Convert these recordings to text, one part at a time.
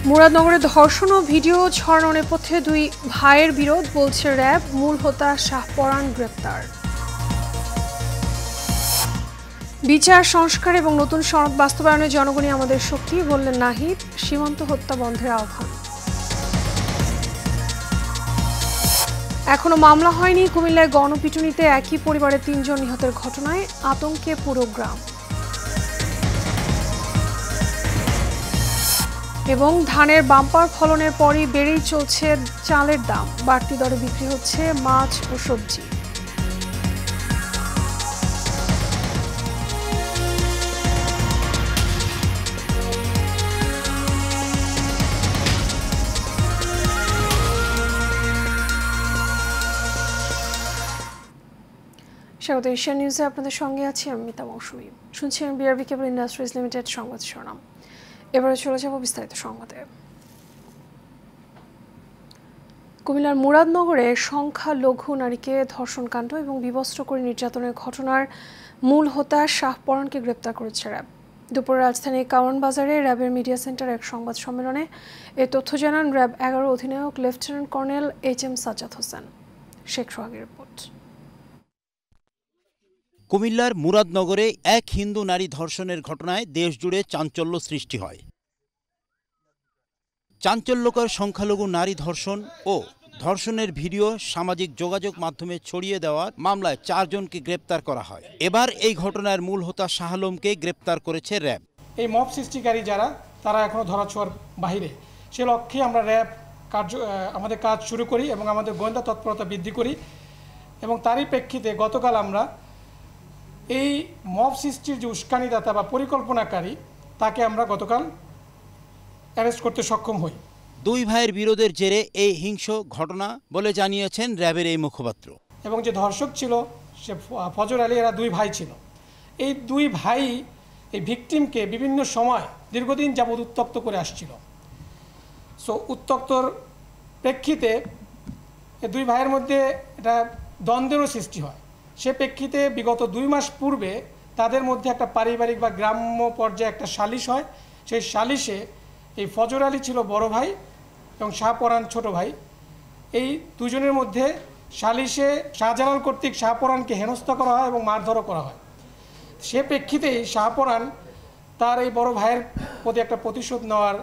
মুরাদনগরে ধর্ষণ ও ভিডিও ছড়ানো নেপথ্যে দুই ভাইয়ের বিরোধ, বলছে র্যাব। মূল হোতা শাহপরান গ্রেপ্তার। বিচার সংস্কার এবং নতুন সনদ বাস্তবায়নে জনগণই আমাদের শক্তি, বললেন নাহিদ। সীমান্ত হত্যা বন্ধের আহ্বান। এখনো মামলা হয়নি কুমিল্লায় গণপিটুনিতে একই পরিবারের ৩ জন নিহতের ঘটনায় আতঙ্কে পুরো গ্রাম। এবং ধানের বাম্পার ফলনের পরই বেড়েই চলছে চালের দাম, বাড়তি দরে বিক্রি হচ্ছে মাছ ও সবজি। স্বাগত এশিয়া নিউজে, আপনাদের সঙ্গে আছি আমি মিতা মৌসুমী। শুনছেন বিআরবি কেবল ইন্ডাস্ট্রিজ লিমিটেড সংবাদ শিরোনাম। এবারে চলে যাব বিস্তারিত সংবাদে। কুমিল্লার মুরাদনগরে সংখ্যালঘু নারীকে ধর্ষণকাণ্ড এবং বিবস্ত্র করে নির্যাতনের ঘটনার মূল হোতা শাহপরানকে গ্রেপ্তার করেছে র্যাব। দুপুরে রাজধানীর কাওয়ান বাজারে র্যাবের মিডিয়া সেন্টারে এক সংবাদ সম্মেলনে এ তথ্য জানান র্যাব 11 অধিনায়ক lieutenant colonel HM Sajjad Hossain. Sheikh সোহাগের রিপোর্ট। কুমিল্লার মুরাদনগরে এক হিন্দু নারী ধর্ষণের ঘটনায় দেশজুড়ে চাঞ্চল্য সৃষ্টি হয়। চাঞ্চল্যকর সংখ্যালঘু নারী ধর্ষণ ও ধর্ষণের ভিডিও সামাজিক যোগাযোগ মাধ্যমে ছড়িয়ে দেওয়ার মামলায় 4 জনকে গ্রেপ্তার করা হয়। এবার এই ঘটনার মূল হোতা শাহ আলমকে গ্রেপ্তার করেছে র্যাব। এই মব সৃষ্টিকারী যারা, তারা এখনো ধরাছোঁয়ার বাহিরে। সে লক্ষ্যে আমরা র্যাব আমাদের কাজ শুরু করি এবং আমাদের গোয়েন্দা তৎপরতা বৃদ্ধি করি। এবং তারই প্রেক্ষিতে গতকাল আমরা এই মব সৃষ্টির যে উস্কানিদাতা বা পরিকল্পনাকারী, তাকে আমরা গতকাল অ্যারেস্ট করতে সক্ষম হই। দুই ভাইয়ের বিরোধের জেরে এই হিংস্র ঘটনা বলে জানিয়েছেন র্যাবের এই মুখপাত্র। এবং যে ধর্ষক ছিল সে ফজর আলী, এরা দুই ভাই ছিল। এই দুই ভাই এই ভিকটিমকে বিভিন্ন সময় দীর্ঘদিন যাবৎ উত্তক্ত করে আসছিল। সো উত্তক্তর প্রেক্ষিতে এই দুই ভাইয়ের মধ্যে এটা দ্বন্দ্বেরও সৃষ্টি হয়। সে প্রেক্ষিতে বিগত 2 মাস পূর্বে তাদের মধ্যে একটা পারিবারিক বা গ্রাম্য পর্যায়ে একটা সালিশ হয়। সেই সালিশে এই ফজর আলী ছিল বড় ভাই এবং শাহপরান ছোট ভাই। এই দুজনের মধ্যে সালিশে শাহজালাল কর্তৃক শাহপরানকে হেনস্থা করা হয় এবং মারধরও করা হয়। সে প্রেক্ষিতেই শাহপরান তার এই বড় ভাইয়ের প্রতি একটা প্রতিশোধ নেওয়ার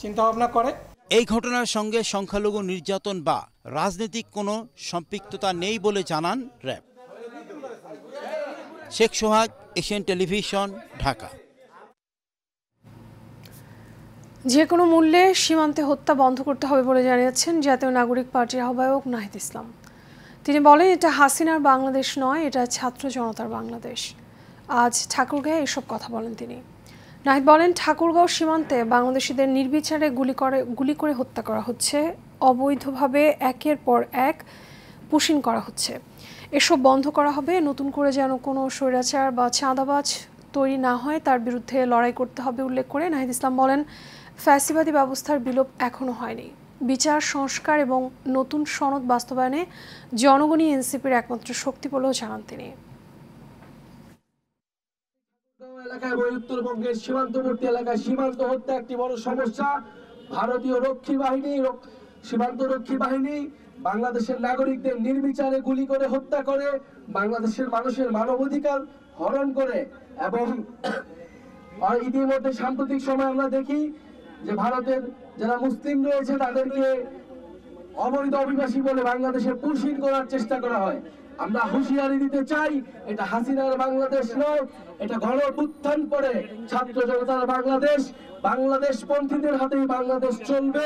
চিন্তাভাবনা করে। এই ঘটনার সঙ্গে সংখ্যালঘু নির্যাতন বা রাজনৈতিক কোনো সম্পৃক্ততা নেই বলে জানান র্যাব। শেখ সোহাগ, এশিয়ান টেলিভিশন, ঢাকা। যে কোনো মূল্যে সীমান্তে হত্যা বন্ধ করতে হবে বলে জানিয়েছেন জাতীয় নাগরিক পার্টির আহ্বায়ক নাহিদ ইসলাম। তিনি বলেন, এটা হাসিনার বাংলাদেশ নয়, এটা ছাত্র জনতার বাংলাদেশ। আজ ঠাকুরগাঁয়ে এসব কথা বলেন তিনি। নাহিদ বলেন, ঠাকুরগাঁও সীমান্তে বাংলাদেশিদের নির্বিচারে গুলি করে হত্যা করা হচ্ছে, অবৈধভাবে একের পর এক পুশিং করা হচ্ছে। এসব বন্ধ করা হবে। নতুন করে যেন কোনো স্বৈরাচার বা চাঁদাবাজ তৈরি না হয়, তার বিরুদ্ধে লড়াই করতে হবে উল্লেখ করে নাহিদ ইসলাম বলেন, ফ্যাসিবাদী ব্যবস্থার বিলোপ এখনো হয়নি। বিচার সংস্কার এবং নতুন সনদ বাস্তবায়নে জনগণই এনসিপির একমাত্র শক্তি বলেও জানান তিনি। এলাকায় উত্তরবঙ্গের সীমান্তবর্তী এলাকায় সীমান্ত হত্যা একটি বড় সমস্যা। ভারতীয় রক্ষী বাহিনী, সীমান্ত রক্ষী বাহিনী বাংলাদেশের নাগরিকদের নির্বিচারে গুলি করে হত্যা করে, বাংলাদেশের মানুষের মানবাধিকার হরণ করে। এবং ইতিমধ্যে সাম্প্রতিক সময় আমরা দেখি যে ভারতের যারা মুসলিম রয়েছে তাদেরকে অবৈধ অভিবাসী বলে বাংলাদেশে পুশিং করার চেষ্টা করা হয়। আমরা হুঁশিয়ারি দিতে চাই, এটা হাসিনার বাংলাদেশ নয়, এটা গণঅভ্যুত্থান পরে ছাত্র জনতার বাংলাদেশ। বাংলাদেশ পন্থীদের হাতেই বাংলাদেশ চলবে।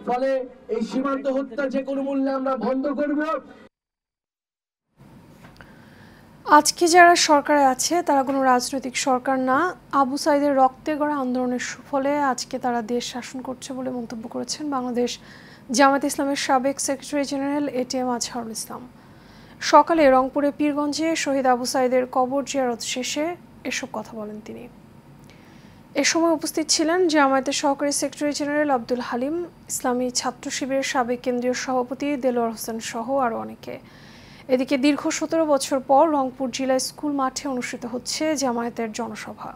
ফলে এই সীমান্ত হত্যা যে কোনো মূল্যে আমরা বন্ধ করব। আজকে যারা সরকারে আছে তারা কোনো রাজনৈতিক সরকার না, আবু সাইদের রক্তে গড়া আন্দোলনের সুফলে আজকে তারা দেশ শাসন করছে বলে মন্তব্য করেছেন বাংলাদেশ জামায়াত ইসলামের সাবেক secretary general ATM Azharul Islam. সকালে রংপুরে পীরগঞ্জে শহীদ আবু সাইদের কবর জিয়ারত শেষে এসব কথা বলেন তিনি। এ সময় উপস্থিত ছিলেন জামায়াতের সহকারী সেক্রেটারি জেনারেল আব্দুল হালিম, ইসলামী ছাত্র শিবিরের সাবেক কেন্দ্রীয় সভাপতি দেলোয়ার হোসেন সহ আরও অনেকে। এদিকে দীর্ঘ 17 বছর পর রংপুর জেলা স্কুল মাঠে অনুষ্ঠিত হচ্ছে জামায়াতের জনসভা।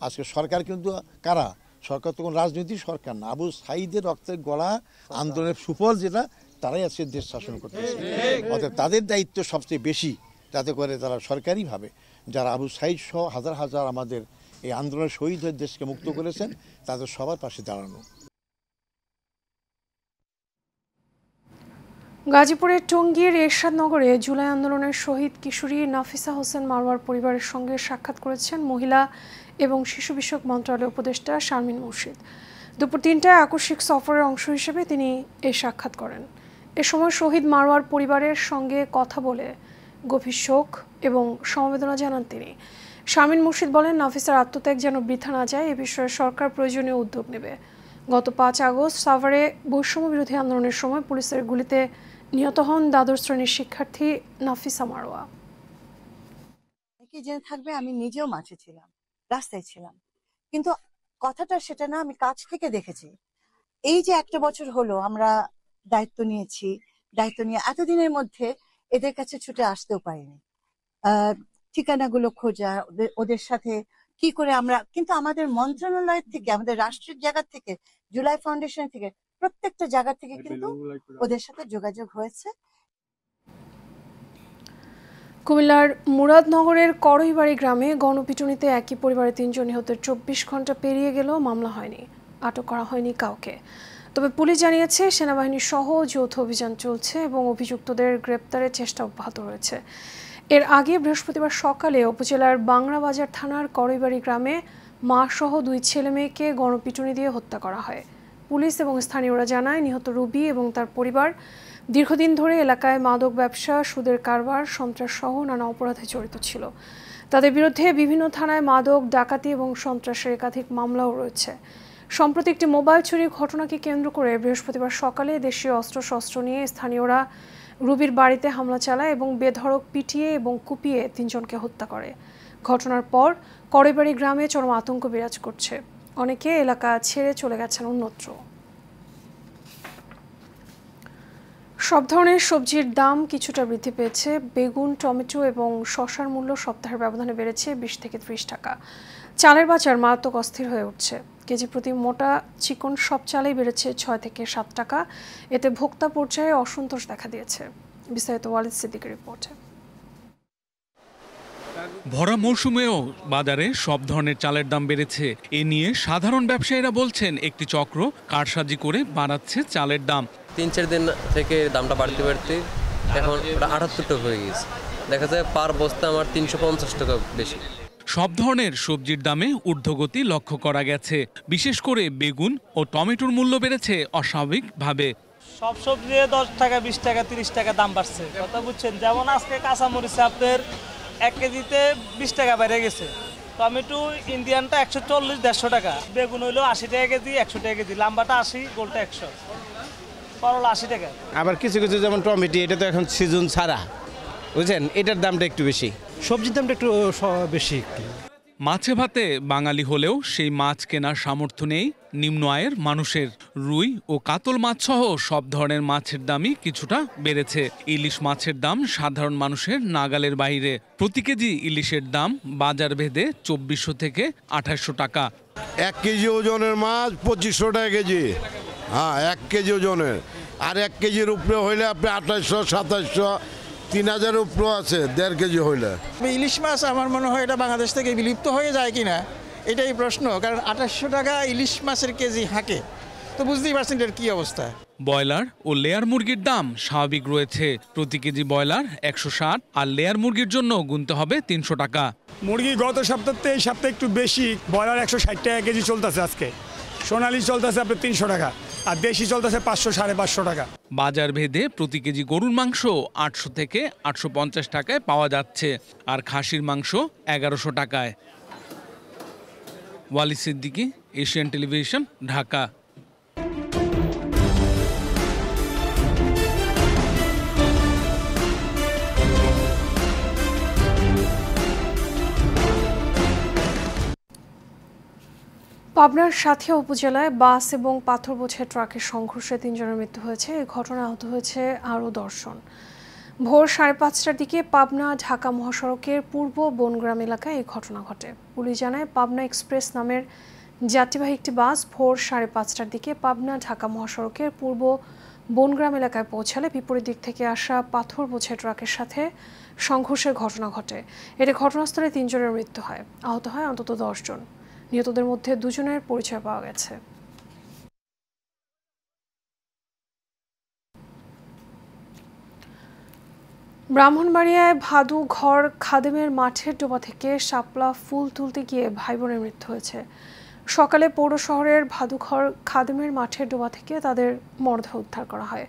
আজকে সরকার কিন্তু কারা, সরকার তো কোনো রাজনৈতিক সরকার না, আবু সাঈদের রক্তের গলা আন্দোলনের সুফল যেটা, তারাই আজকে দেশ শাসন করতেছে। অর্থাৎ তাদের দায়িত্ব সবচেয়ে বেশি, যাতে করে তারা সরকারিভাবে যারা আবু সাঈদ সহ হাজার হাজার আমাদের এই আন্দোলনের শহীদ হয়ে দেশকে মুক্ত করেছেন তাদের সবার পাশে দাঁড়ানো। গাজীপুরের টঙ্গীর এরশাদনগরে জুলাই আন্দোলনের শহীদ কিশোরী নাফিসা হোসেন মারওয়ার পরিবারের সঙ্গে সাক্ষাৎ করেছেন মহিলা এবং শিশু বিষয়ক মন্ত্রণালয়ের উপদেষ্টা শারমিন মুর্শিদ। দুপুর ৩টায় আকস্মিক সফরের অংশ হিসেবে তিনি এই সাক্ষাৎ করেন। এ সময় শহীদ মারওয়ার পরিবারের সঙ্গে কথা বলে গভীর শোক এবং সমবেদনা জানান তিনি। শারমিন মুর্শিদ বলেন, নাফিসার আত্মত্যাগ যেন বৃথা না যায় এ বিষয়ে সরকার প্রয়োজনীয় উদ্যোগ নেবে। গত ৫ আগস্ট সাভারে বৈষম্য বিরোধী আন্দোলনের সময় পুলিশের গুলিতে নিহত হন দ্বাদশ শ্রেণীর শিক্ষার্থী নাফিসা মারওয়া। জেনে থাকবে আমি নিজেও মাঠে ছিলাম, রাস্তায় ছিলাম, কিন্তু কথাটা সেটা না, আমি কাছ থেকে দেখেছি। এই যে একটা বছর হলো আমরা দায়িত্ব নিয়েছি, দায়িত্ব নিয়ে এতদিনের মধ্যে এদের কাছে ছুটে আসতেও পারিনি। ঠিকানাগুলো খোঁজা, ওদের সাথে কি করে আমরা, কিন্তু আমাদের মন্ত্রণালয় থেকে, আমাদের রাষ্ট্রের জায়গা থেকে, জুলাই ফাউন্ডেশন থেকে, প্রত্যেকটা জায়গা থেকে কিন্তু ওদের সাথে যোগাযোগ হয়েছে। কুমিল্লার মুরাদনগরের করইবাড়ি গ্রামে গণপিটুনিতে একই পরিবারের ৩ জন নিহতের ২৪ ঘন্টা পেরিয়ে গেলেও মামলা হয়নি, আটক করা হয়নি কাউকে। তবে পুলিশ জানিয়েছে সেনাবাহিনী সহ যৌথ অভিযান চলছে এবং অভিযুক্তদের গ্রেপ্তারের চেষ্টা অব্যাহত রয়েছে। এর আগে বৃহস্পতিবার সকালে উপজেলার বাংলাবাজার থানার করইবাড়ি গ্রামে মা সহ 2 ছেলে মেয়েকে গণপিটুনি দিয়ে হত্যা করা হয়। পুলিশ এবং স্থানীয়রা জানায়, নিহত রুবি এবং তার পরিবার দীর্ঘদিন ধরে এলাকায় মাদক ব্যবসা, সুদের কারবার, সন্ত্রাস সহ নানা অপরাধে জড়িত ছিল। তাদের বিরুদ্ধে বিভিন্ন থানায় মাদক, ডাকাতি এবং সন্ত্রাসের একাধিক মামলাও রয়েছে। সম্প্রতি একটি মোবাইল চুরির ঘটনাকে কেন্দ্র করে বৃহস্পতিবার সকালে দেশীয় অস্ত্রশস্ত্র নিয়ে স্থানীয়রা রুবির বাড়িতে হামলা চালায় এবং বেধড়ক পিটিয়ে এবং কুপিয়ে 3 জনকে হত্যা করে। ঘটনার পর করইবাড়ি গ্রামে চরম আতঙ্ক বিরাজ করছে। অনেকে এলাকা ছেড়ে চলে গেছেন অন্যত্র। সব ধরনের সবজির দাম কিছুটা বৃদ্ধি পেয়েছে। বেগুন, টমেটো এবং শসার মূল্য সপ্তাহের ব্যবধানে বেড়েছে 20 থেকে 30 টাকা। চালের বাজার মারাত্মক অস্থির হয়ে উঠছে। কেজি প্রতি মোটা চিকন সব চালেই বেড়েছে 6 থেকে 7 টাকা। এতে ভোক্তা পর্যায়ে অসন্তোষ দেখা দিয়েছে। বিস্তারিত ওয়ালিদ সিদ্দিকের রিপোর্টে। ভরা মৌসুমেও বাজারে সব ধরনের চালের দাম বেড়েছে। এ নিয়ে সাধারণ ব্যবসায়ীরা বলছেন, একটি চক্র কারসাজি করে বাড়াচ্ছে চালের দাম। 3-4 দিন থেকে দামটা বাড়তে বাড়তে এখন 78 টাকা হয়ে গেছে। দেখা যায় পার বস্তা আমার 350 টাকা বেশি। সব ধরনের সবজির দামে ঊর্ধ্বগতি লক্ষ্য করা গেছে। বিশেষ করে বেগুন ও টমেটোর মূল্য বেড়েছে অস্বাভাবিকভাবে। সব সবজি 10 টাকা, 20 টাকা, 30 টাকা দাম বাড়ছে। কথা বুঝছেন, যেমন আজকে কাঁচামরিচ আপনার 1 কেজিতে 20 টাকা বেড়ে গেছে। টমেটো ইন্ডিয়ানটা 140-150 টাকা। বেগুন হইলো 80 টাকা কেজি, 100 টাকা কেজি। লাম্বাটা 80, গোলটা 100, করলা 80 টাকা। আবার কিছু কিছু যেমন টমেটো, এটা তো এখন সিজন ছাড়া, বুঝছেন, এটার দামটা একটু বেশি, সবজির দামটা একটু বেশি। মাছে ভাতে বাঙালি হলেও সেই মাছ কেনার সামর্থ্য নেই নিম্ন আয়ের মানুষের। রুই ও কাতল মাছ সহ সব ধরনের মাছের দামই কিছুটা বেড়েছে। ইলিশ মাছের দাম সাধারণ মানুষের নাগালের বাইরে। প্রতি কেজি ইলিশের দাম বাজার ভেদে 2400 থেকে 2800 টাকা। 1 কেজি ওজনের মাছ 2500 টাকা কেজি। হ্যাঁ, 1 কেজি ওজনের। আর 1 কেজির উপরে হইলে আপনি 2800, 2700, 3000 উপরে আছে 1.5 কেজি হইলে। ইলিশ মাছ আমার মনে হয় এটা বাংলাদেশ থেকে বিলুপ্ত হয়ে যায় কিনা এটাই প্রশ্ন, কারণ 2800 টাকা ইলিশ মাছের কেজি হাঁকে, তো বুঝতেই পারছেন এর কি অবস্থা। ব্রয়লার ও লেয়ার মুরগির দাম স্বাভাবিক রয়েছে। প্রতি কেজি ব্রয়লার 160 আর লেয়ার মুরগির জন্য গুনতে হবে 300 টাকা। মুরগি গত সপ্তাহে এই সপ্তাহে একটু বেশি, ব্রয়লার 160 টাকা কেজি চলতেছে আজকে, সোনালি চলতেছে আপনার 300 টাকা, আর দেশি চলতেছে 500-550 টাকা। বাজার ভেদে প্রতি কেজি গরুর মাংস 800 থেকে 850 টাকায় পাওয়া যাচ্ছে, আর খাসির মাংস 1100 টাকায়। Walid Siddiqui, Asian television, Dhaka. পাবনার সাঁথিয়া উপজেলায় বাস এবং পাথর বোঝাই ট্রাকের সংঘর্ষে 3 জনের মৃত্যু হয়েছে। এই ঘটনায় আহত হয়েছে আরও 10 জন। ভোর 5:30টার দিকে পাবনা ঢাকা মহাসড়কের পূর্ব বনগ্রাম এলাকায় এই ঘটনা ঘটে। পুলিশ জানায়, পাবনা এক্সপ্রেস নামের যাত্রীবাহী একটি বাস ভোর 5:30টার দিকে পাবনা ঢাকা মহাসড়কের পূর্ব বনগ্রাম এলাকায় পৌঁছালে বিপরীত দিক থেকে আসা পাথর বোঝাই ট্রাকের সাথে সংঘর্ষের ঘটনা ঘটে। এতে ঘটনাস্থলে 3 জনের মৃত্যু হয়, আহত হয় অন্তত 10 জন। নিহতদের মধ্যে 2 জনের পরিচয় পাওয়া গেছে। ব্রাহ্মণবাড়িয়ায় ভাদু ঘর খাদেমের মাঠের ডোবা থেকে শাপলা ফুল তুলতে গিয়ে ভাই বোনের মৃত্যু হয়েছে। সকালে পৌর শহরের ভাদুঘর খাদেমের মাঠের ডোবা থেকে তাদের মরদেহ উদ্ধার করা হয়।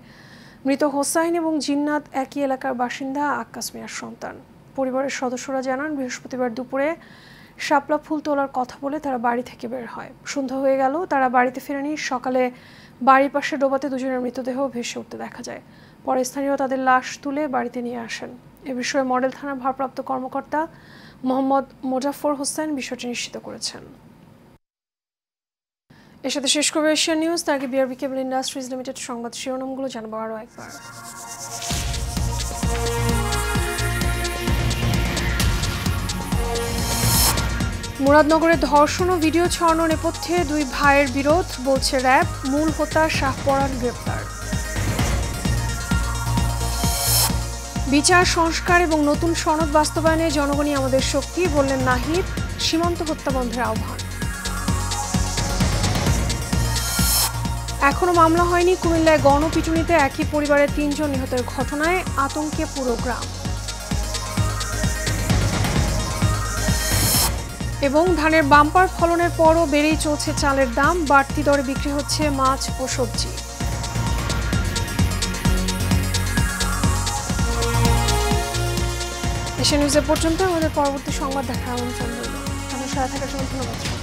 মৃত হোসাইন এবং জিন্নাত একই এলাকার বাসিন্দা আক্কাস মিয়ার সন্তান। পরিবারের সদস্যরা জানান, বৃহস্পতিবার দুপুরে শাপলা ফুল তোলার কথা বলে তারা বাড়ি থেকে বের হয়। সন্ধ্যা হয়ে গেল, তারা বাড়িতে ফেরেনি। সকালে বাড়ির পাশে ডোবাতে 2 জনের মৃতদেহ ভেসে উঠতে দেখা যায়। পরে স্থানীয় তাদের লাশ তুলে বাড়িতে নিয়ে আসেন। এ বিষয়ে মডেল থানার ভারপ্রাপ্ত কর্মকর্তা মোহাম্মদ মোজাফফর হোসেন বিষয়টি নিশ্চিত করেছেন। এর সাথে শেষ করবে এশিয়ান নিউজ। তার আগে বিআরবি কেবল ইন্ডাস্ট্রিজ লিমিটেড সংবাদ শিরোনামগুলো জানাবো আরও একবার। মুরাদনগরে ধর্ষণ ও ভিডিও ছড়ানোর নেপথ্যে 2 ভাইয়ের বিরোধ, বলছে র‍্যাব। মূল হোতা শাহপরান গ্রেপ্তার। বিচার সংস্কার এবং নতুন সনদ বাস্তবায়নে জনগণই আমাদের শক্তি, বললেন নাহিদ। সীমান্ত হত্যা বন্ধের আহ্বান। এখনো মামলা হয়নি কুমিল্লায় গণপিটুনিতে একই পরিবারের 3 জন নিহতের ঘটনায় আতঙ্কে পুরো গ্রাম। এবং ধানের বাম্পার ফলনের পরও বেড়েই চলছে চালের দাম, বাড়তি দরে বিক্রি হচ্ছে মাছ ও সবজি। এশিয়ান নিউজে পর্যন্ত। আমাদের পরবর্তী সংবাদ দেখার আমন্ত্রণ রইল। আমার সাথে থাকার জন্য ধন্যবাদ।